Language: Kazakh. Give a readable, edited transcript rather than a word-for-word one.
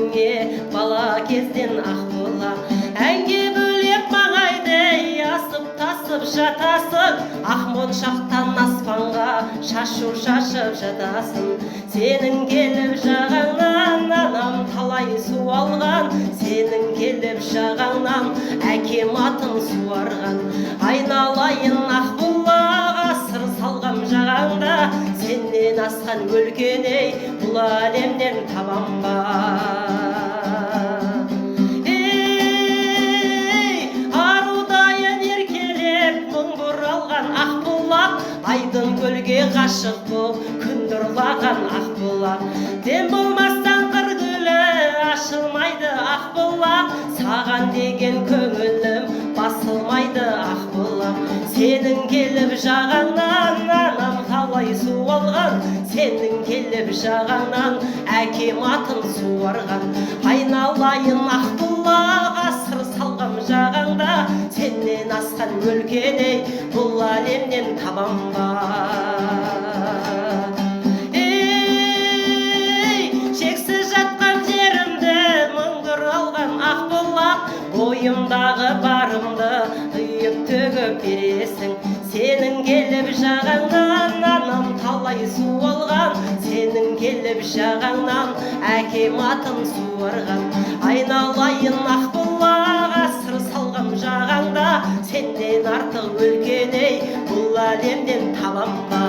өзіңе бала кезден ақ бола. Әнге бөлеп маңайдай асып тасып жатасың, ақ моншақтан аспанға шашу шашып жатасың. Сенің келіп жағаңнан анам талай су алған, сенің келіп жағаңнан әкем атын суарған. Айналайын ақ бұлақ, асыр салғам жағаңда, сенен асқан өлкеней бұл әлемнен табам ба. Арудайын еркелеп мұң бұралған ақ бұлақ, айдын көлге ғашық боп күн ұрлаған ақ бұлақ. Сен болмастан қыр гүлі ашылмайды ақ бұлақ, саған деген көңілім басылмайды ақ бұлақ. Сенің келіп жағаңнан анам талай су алған, сенің келіп жағаңнан әкем атын суарған. Айналайын ақ бұлақ, асыр салғам жағаңда, сенен асқан өлкеней бұл әлемнен табам ба. Шексіз жатқан жерімді мұңдыр алған ақ бұлақ, бойымдағы барымды үйіп төгіп бересің. Сенің келіп жағаңнан анам талай су алған, сенің келіп жағаңнан әкем атын суарған. Айналайын ақ бұлақ, асыр салғам жағаңда, сенен артық өлкеней бұл әлемнен табам ба.